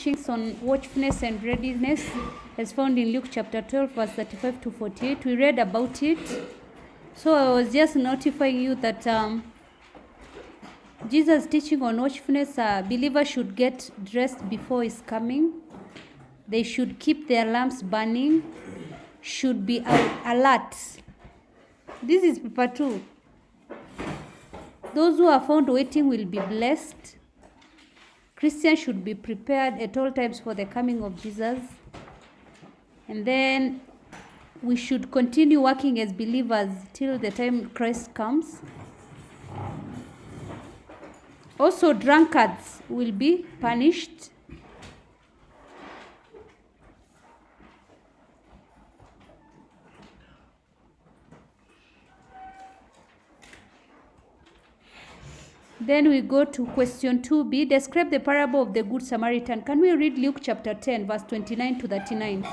teachings on watchfulness and readiness as found in Luke chapter 12, verse 35 to 48. We read about it. So I was just notifying you that Jesus' teaching on watchfulness, believers should get dressed before his coming. They should keep their lamps burning, should be alert. This is paper 2. Those who are found waiting will be blessed. Christians should be prepared at all times for the coming of Jesus. And then we should continue working as believers till the time Christ comes. Also, drunkards will be punished. Then we go to question 2b. Describe the parable of the Good Samaritan. Can we read Luke chapter 10, verse 29 to 39?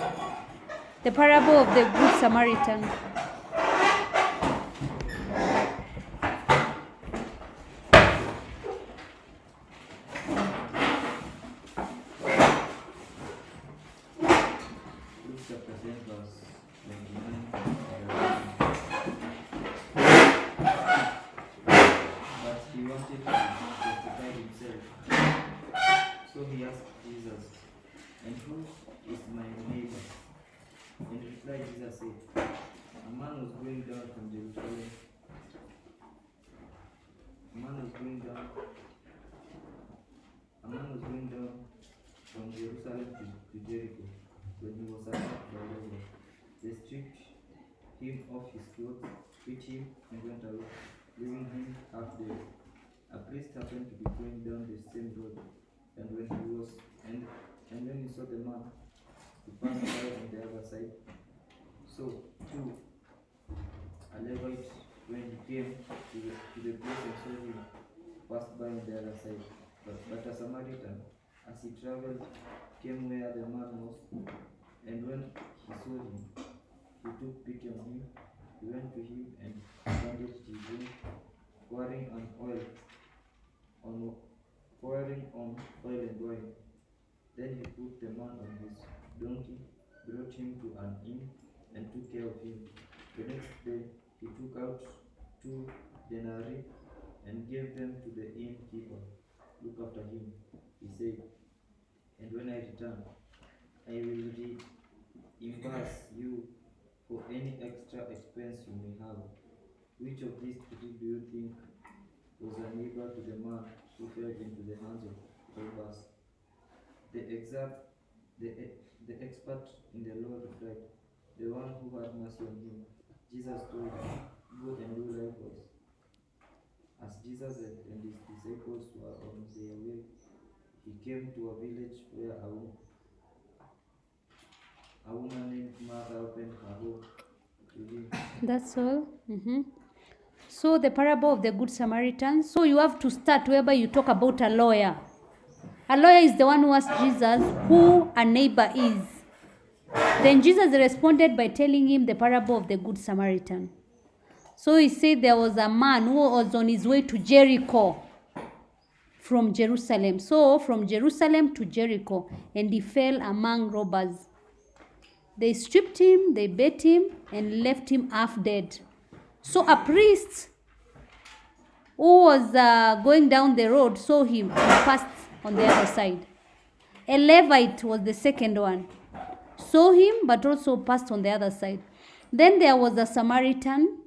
The parable of the Good Samaritan. So he asked Jesus, "And who is my neighbor?" In reply, Jesus said, "A man was going down from Jerusalem. A man was going down from Jerusalem to Jericho when he was attacked by robbers. They stripped him of his clothes, beat him, and went away, leaving him half dead. A priest happened to be going down the same road, and when he saw the man, he passed by on the other side. So too, a Levite, when he came to the place and saw him, passed by on the other side. But a Samaritan, as he traveled, came where the man was, and when he saw him, he took pity on him. He went to him and bandaged his wound, pouring on oil and wine. Then he put the man on his donkey, brought him to an inn, and took care of him. The next day he took out 2 denarii and gave them to the innkeeper. "Look after him," he said, "and when I return, I will reimburse you for any extra expense you may have." Which of these 3 do you think was a neighbor to the man who fell into the hands of robbers? The expert in the law replied, "The one who had mercy on him." Jesus told him, "Go and do likewise." As Jesus and his disciples were on their way, he came to a village where a woman named Martha opened her home to him. That's all. So the parable of the Good Samaritan. So you have to start whereby you talk about a lawyer. A lawyer is the one who asked Jesus who a neighbor is. Then Jesus responded by telling him the parable of the Good Samaritan. So he said there was a man who was on his way to Jericho from Jerusalem. So from Jerusalem to Jericho, and he fell among robbers. They stripped him, they beat him, and left him half dead. So a priest who was going down the road saw him and passed on the other side. A Levite was the second one. Saw him but also passed on the other side. Then there was a Samaritan.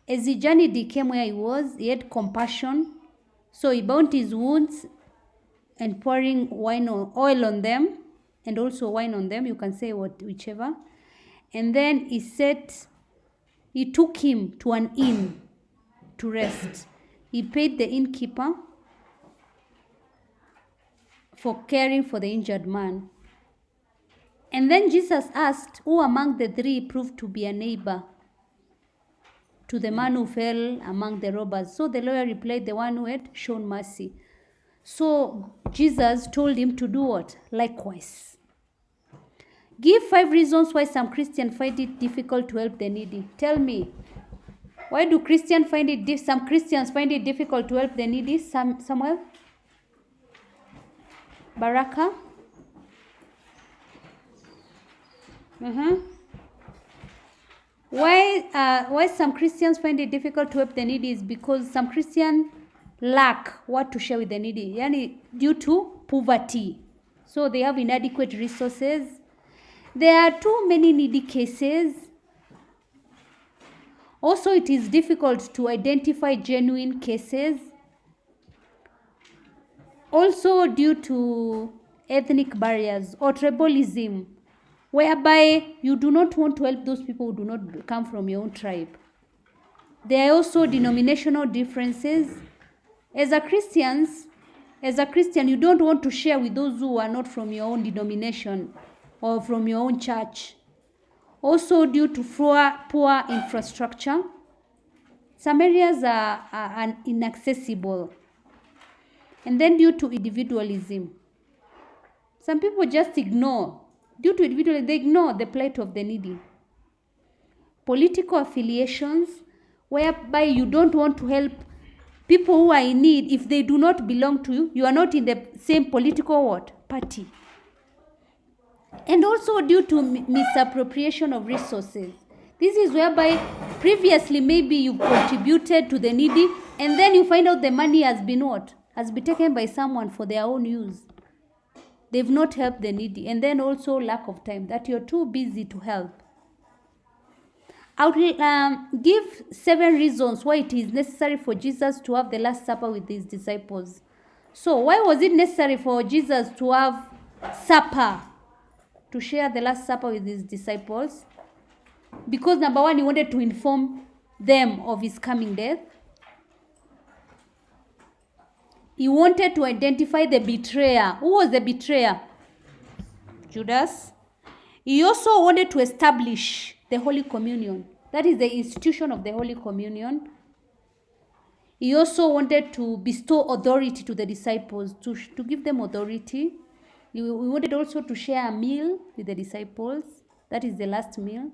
As he journeyed, he came where he was. He had compassion. So he bound his wounds and pouring oil on them, and also wine on them. You can say whichever. And then he took him to an inn to rest. He paid the innkeeper for caring for the injured man. And then Jesus asked, who among the 3 proved to be a neighbor to the man who fell among the robbers? So the lawyer replied, the one who had shown mercy. So Jesus told him to do what? Likewise. Give 5 reasons why some Christians find it difficult to help the needy. Tell me, why do some Christians find it difficult to help the needy? Samuel? Baraka. Uh-huh. Why some Christians find it difficult to help the needy is because some Christians lack what to share with the needy, yani due to poverty. So they have inadequate resources. There are too many needy cases. Also, it is difficult to identify genuine cases. Also, due to ethnic barriers or tribalism, whereby you do not want to help those people who do not come from your own tribe. There are also denominational differences. As a Christian, you don't want to share with those who are not from your own denomination or from your own church. Also, due to poor infrastructure, some areas are inaccessible. And then due to individualism, some people just ignore. Due to individualism, they ignore the plight of the needy. Political affiliations, whereby you don't want to help people who are in need if they do not belong to you. You are not in the same political party. And also due to misappropriation of resources. This is whereby previously maybe you contributed to the needy and then you find out the money has been taken by someone for their own use. They've not helped the needy. And then also lack of time, that you're too busy to help. I will give 7 reasons why it is necessary for Jesus to have the Last Supper with his disciples. So, why was it necessary for Jesus to have supper, to share the Last Supper with his disciples? Because number 1, he wanted to inform them of his coming death. He wanted to identify the betrayer. Who was the betrayer? Judas. He also wanted to establish the Holy Communion. That is the institution of the Holy Communion. He also wanted to bestow authority to the disciples, to give them authority. He wanted also to share a meal with the disciples. That is the last meal.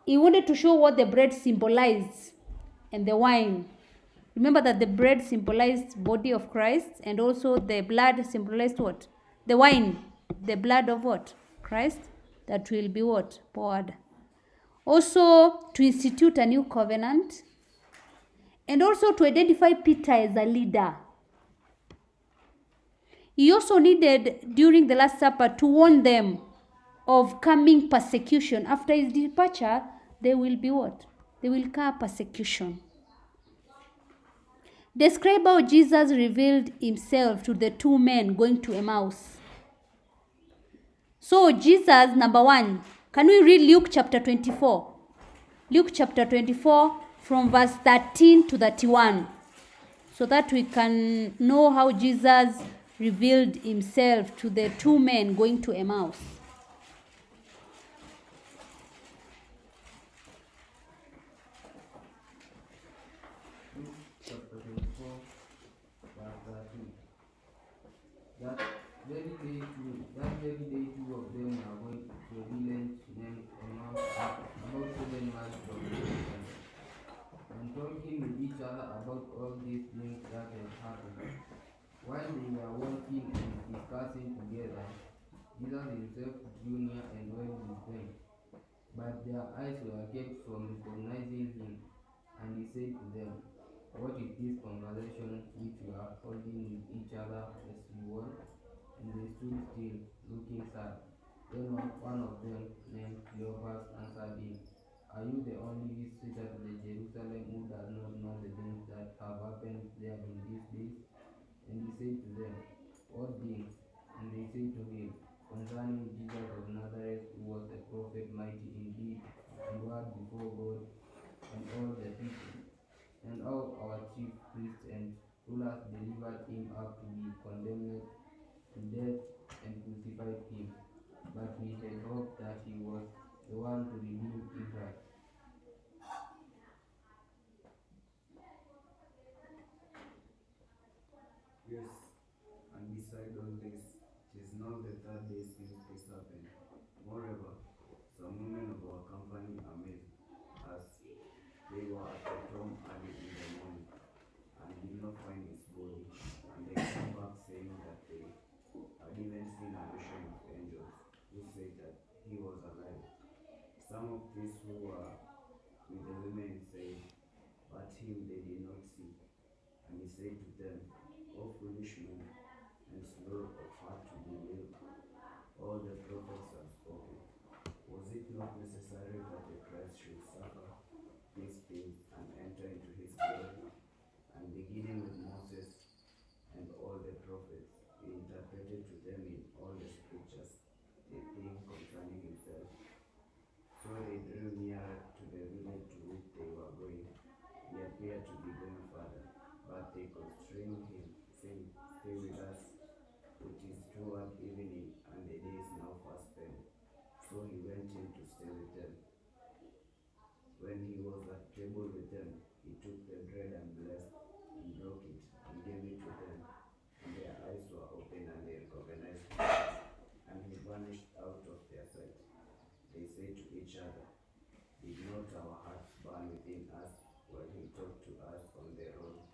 He wanted to show what the bread symbolized and the wine. Remember that the bread symbolized body of Christ, and also the blood symbolized what? The wine, the blood of what? Christ, that will be what? Poured. Also to institute a new covenant, and also to identify Peter as a leader. He also needed, during the Last Supper, to warn them of coming persecution. After his departure, there will be what? There will come persecution. Describe how Jesus revealed himself to the 2 men going to Emmaus. So Jesus, number 1, can we read Luke chapter 24? Luke chapter 24 from verse 13 to 31. So that we can know how Jesus revealed himself to the 2 men going to Emmaus. Luke chapter 24, verse 13. That very day, 2 of them were going to a village named Emmaus, about 7 miles from Jerusalem, and talking with each other about all these things that had happened. While they were walking and discussing together, Jesus himself drew near and went with them. But their eyes were kept from recognizing him, and he said to them, "What is this conversation which you are holding with each other as you walk?" And they stood still, looking sad. Then one of them, named Cleopas, answered him, "Are you the only visitor to the Jerusalem who does not know the things that have happened there in these days?" And he said to them, "What things?" And they said to him, "Concerning Jesus of Nazareth, who was a prophet, mighty in deed and word before God and all the people. And all our chief priests and rulers delivered him up to be condemned to death and crucified him. But we had hoped that he was the one to redeem Israel." Yes, and beside all this, it is now the 3rd day since this happened. Moreover, some women of our company amazed us. They were at the tomb early in the morning and did not find his body. And they came back saying that they had even seen a vision of angels who said that he was alive. Some of these who were with the women said, but him they did not see. And he said to them, O foolish men, and slow of heart to believe all the prophets have spoken. Was it not necessary that the Christ should suffer these things and enter into his glory? And beginning with Moses and all the prophets, he interpreted to them in all the scriptures the thing concerning himself. So they drew near to the village to which they were going. He appeared to be going further, but they constrained him, saying, Stay with us, it is toward evening, and the day is now fast spent. So he went in to stay with them. When he was at table with them, he took the bread and blessed, and broke it, and gave it to them. And their eyes were open, and they recognized him. And he vanished out of their sight. They said to each other, Did not our hearts burn within us while he talked to us on the road,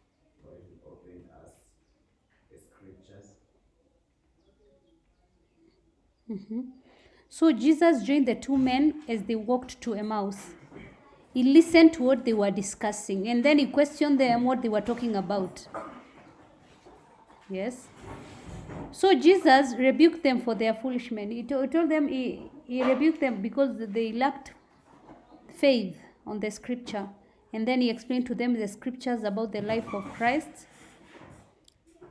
while he opened us the scriptures? So Jesus joined the two men as they walked to Emmaus. He listened to what they were discussing, and then he questioned them what they were talking about. Yes. So Jesus rebuked them for their foolishness. He told them, he rebuked them because they lacked faith on the scripture. And then he explained to them the scriptures about the life of Christ.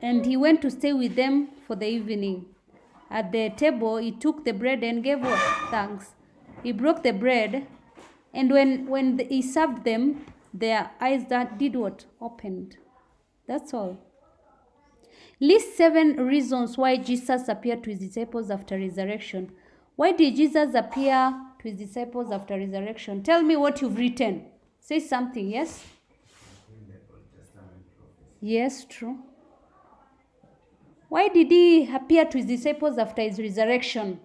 And he went to stay with them for the evening. At the table, he took the bread and gave what? Thanks. He broke the bread, and when he served them, their eyes that did what? Opened. That's all. List 7 reasons why Jesus appeared to his disciples after resurrection. Why did Jesus appear to his disciples after resurrection? Tell me what you've written. Say something, yes? In the Old Testament prophets. Yes, true. Why did he appear to his disciples after his resurrection?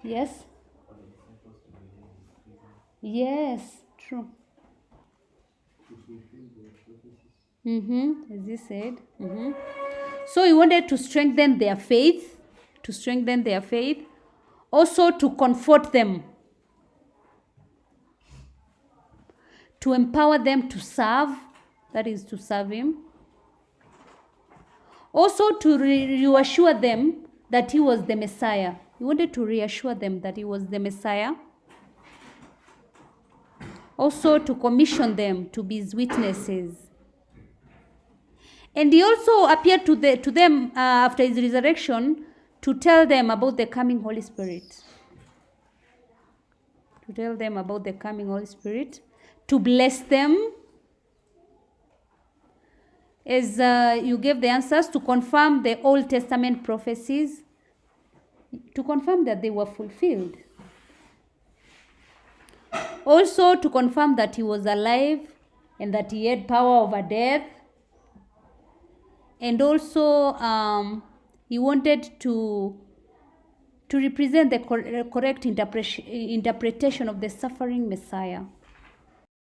Yes? For the disciples to believe his prison, Yes, true. to fulfill the prophecies, As he said. So he wanted to strengthen their faith, also to comfort them, to empower them to serve, that is to serve him, also to reassure them that he was the Messiah. He wanted to reassure them that he was the Messiah. Also to commission them to be his witnesses. And he also appeared to them after his resurrection to tell them about the coming Holy Spirit. To bless them. As you gave the answers, to confirm the Old Testament prophecies, to confirm that they were fulfilled. Also to confirm that he was alive and that he had power over death. And also he wanted to represent the correct interpretation of the suffering Messiah.